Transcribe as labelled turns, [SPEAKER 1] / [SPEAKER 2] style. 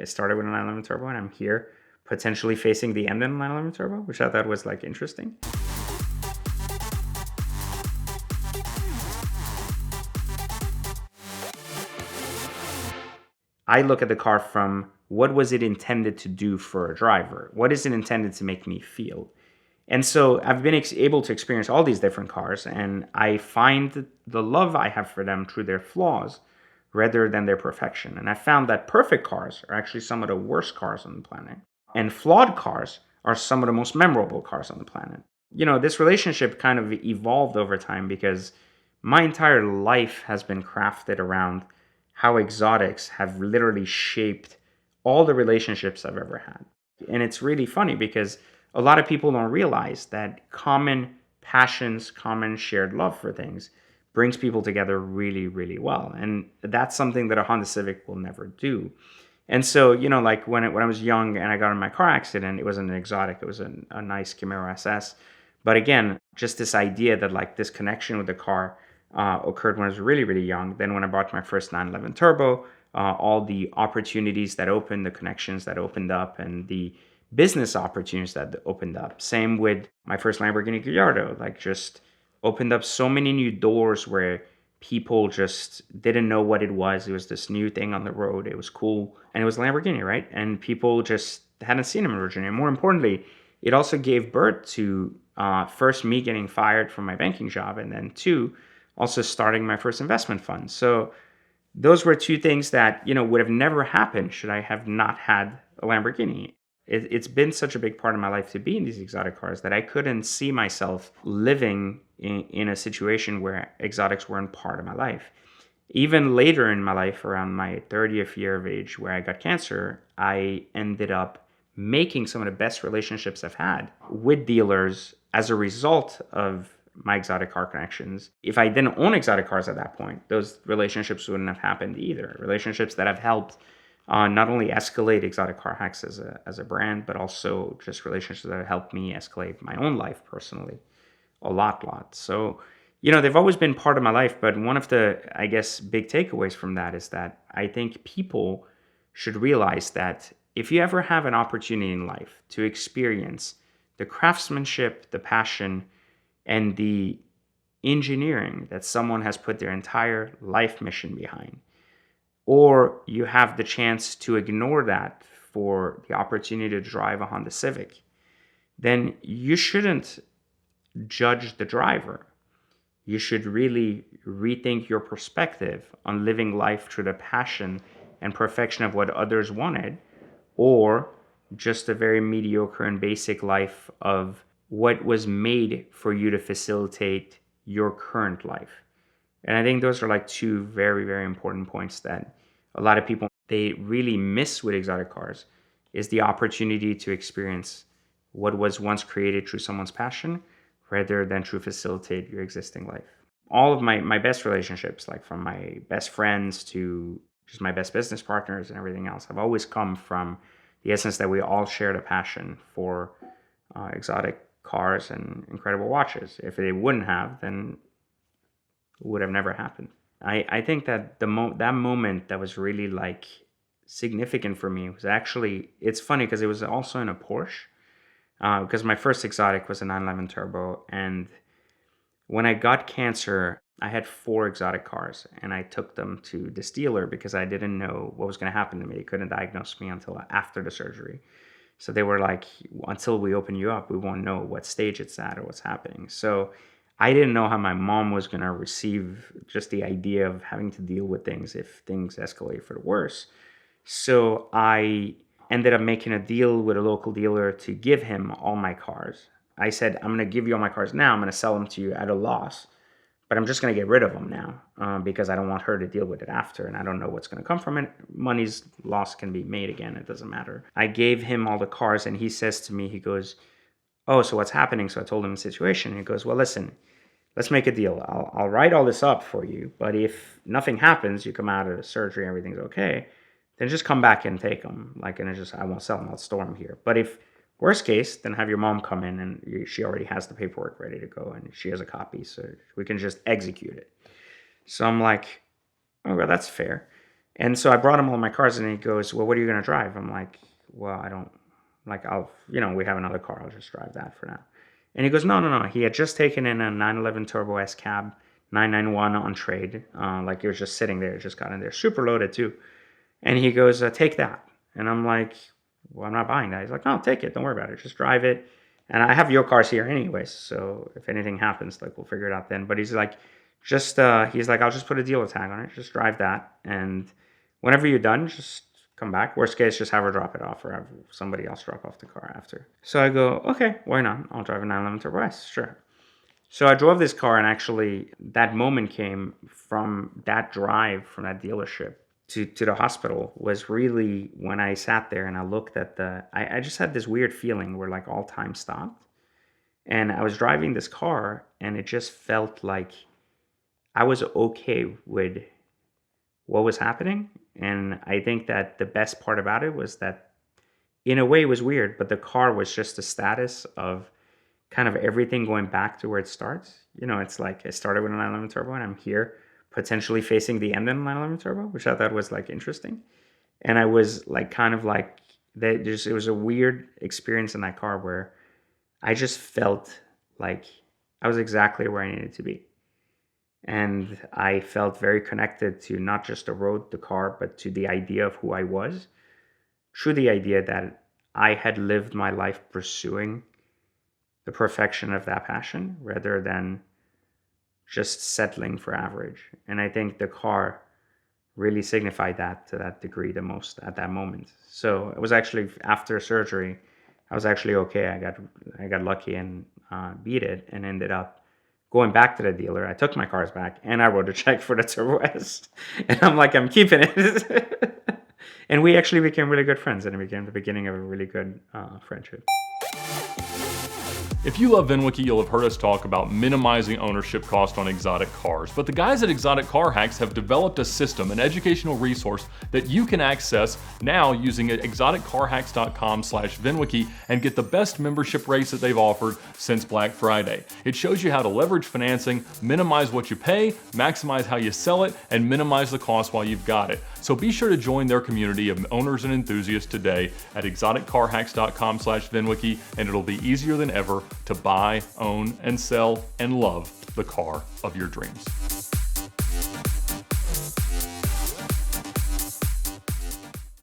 [SPEAKER 1] I started with a 911 turbo and I'm here potentially facing the end in a 911 turbo, which I thought was like interesting. I look at the car from what was it intended to do for a driver? What is it intended to make me feel? And so I've been able to experience all these different cars, and I find the love I have for them through their flaws rather than their perfection. And I found that perfect cars are actually some of the worst cars on the planet, and flawed cars are some of the most memorable cars on the planet. This relationship kind of evolved over time because my entire life has been crafted around how exotics have literally shaped all the relationships I've ever had. And it's really funny because a lot of people don't realize that common passions, common shared love for things brings people together really, really well. And that's something that a Honda Civic will never do. And so, like when I was young and I got in my car accident, it wasn't an exotic, it was a nice Camaro SS. But again, just this idea that like this connection with the car occurred when I was really, really young. Then when I bought my first 911 Turbo, all the opportunities that opened, the connections that opened up, and the business opportunities that opened up. Same with my first Lamborghini Gallardo, like just opened up so many new doors where people just didn't know what it was. It was this new thing on the road. It was cool. And it was Lamborghini, right? And people just hadn't seen them in Virginia. More importantly, it also gave birth to first me getting fired from my banking job, and then two, also starting my first investment fund. So those were two things that, would have never happened should I have not had a Lamborghini. It's been such a big part of my life to be in these exotic cars that I couldn't see myself living in a situation where exotics weren't part of my life. Even later in my life, around my 30th year of age, where I got cancer, I ended up making some of the best relationships I've had with dealers as a result of my exotic car connections. If I didn't own exotic cars at that point, those relationships wouldn't have happened either. Relationships that have helped not only escalate exotic car hacks as a brand, but also just relationships that have helped me escalate my own life personally a lot. So, they've always been part of my life. But one of the, I guess, big takeaways from that is that I think people should realize that if you ever have an opportunity in life to experience the craftsmanship, the passion, and the engineering that someone has put their entire life mission behind, or you have the chance to ignore that for the opportunity to drive a Honda Civic, then you shouldn't judge the driver. You should really rethink your perspective on living life through the passion and perfection of what others wanted, or just a very mediocre and basic life of what was made for you to facilitate your current life. And I think those are like two very, very important points that a lot of people, they really miss with exotic cars, is the opportunity to experience what was once created through someone's passion rather than through facilitate your existing life. All of my best relationships, like from my best friends to just my best business partners and everything else, have always come from the essence that we all shared a passion for exotic cars and incredible watches. If they wouldn't have, then it would have never happened. I think that that moment that was really like significant for me was actually, it's funny because it was also in a Porsche, because my first exotic was a 911 Turbo, and when I got cancer, I had 4 exotic cars, and I took them to this dealer because I didn't know what was going to happen to me. They couldn't diagnose me until after the surgery. So they were like, until we open you up, we won't know what stage it's at or what's happening. So I didn't know how my mom was going to receive just the idea of having to deal with things if things escalate for the worse. So I ended up making a deal with a local dealer to give him all my cars. I said, I'm going to give you all my cars now. I'm going to sell them to you at a loss, but I'm just going to get rid of them now because I don't want her to deal with it after, and I don't know what's going to come from it. Money's loss can be made again. It doesn't matter. I gave him all the cars, and he says to me, he goes, oh, so what's happening? So I told him the situation. And he goes, well, listen, let's make a deal. I'll write all this up for you, but if nothing happens, you come out of the surgery, everything's okay, then just come back and take them. I won't sell them. I'll store them here. But if worst case, then have your mom come in, and she already has the paperwork ready to go, and she has a copy, so we can just execute it. So I'm like, oh, well, that's fair. And so I brought him all my cars, and he goes, well, what are you going to drive? I'm like, well, I don't, like, we have another car. I'll just drive that for now. And he goes, no. He had just taken in a 911 Turbo S cab, 991 on trade. Like, it was just sitting there. It just got in there. Super loaded, too. And he goes, take that. And I'm like, well, I'm not buying that. He's like, no, take it. Don't worry about it. Just drive it. And I have your cars here anyways. So if anything happens, like, we'll figure it out then. But he's like, he's like, I'll just put a dealer tag on it. Just drive that. And whenever you're done, just come back. Worst case, just have her drop it off or have somebody else drop off the car after. So I go, okay, why not? I'll drive a 911 Turbo S, sure. So I drove this car, and actually that moment came from that drive from that dealership to the hospital was really when I sat there and I looked at I just had this weird feeling where like all time stopped. And I was driving this car, and it just felt like I was okay with what was happening. And I think that the best part about it was that in a way it was weird, but the car was just a status of kind of everything going back to where it starts. It's like I started with a 911 Turbo, and I'm here potentially facing the end of a 911 Turbo, which I thought was like interesting. And I was like kind of like it was a weird experience in that car where I just felt like I was exactly where I needed to be. And I felt very connected to not just the road, the car, but to the idea of who I was, through the idea that I had lived my life pursuing the perfection of that passion rather than just settling for average. And I think the car really signified that to that degree the most at that moment. So it was actually after surgery, I was actually okay. I got lucky and beat it, and ended up going back to the dealer. I took my cars back, and I wrote a check for the Turbo S. And I'm like, I'm keeping it. And we actually became really good friends, and it became the beginning of a really good friendship.
[SPEAKER 2] If you love VINwiki, you'll have heard us talk about minimizing ownership cost on exotic cars. But the guys at Exotic Car Hacks have developed a system, an educational resource that you can access now using exoticcarhacks.com/VINwiki and get the best membership rates that they've offered since Black Friday. It shows you how to leverage financing, minimize what you pay, maximize how you sell it, and minimize the cost while you've got it. So be sure to join their community of owners and enthusiasts today at exoticcarhacks.com/VINwiki, and it'll be easier than ever to buy, own, and sell and love the car of your dreams.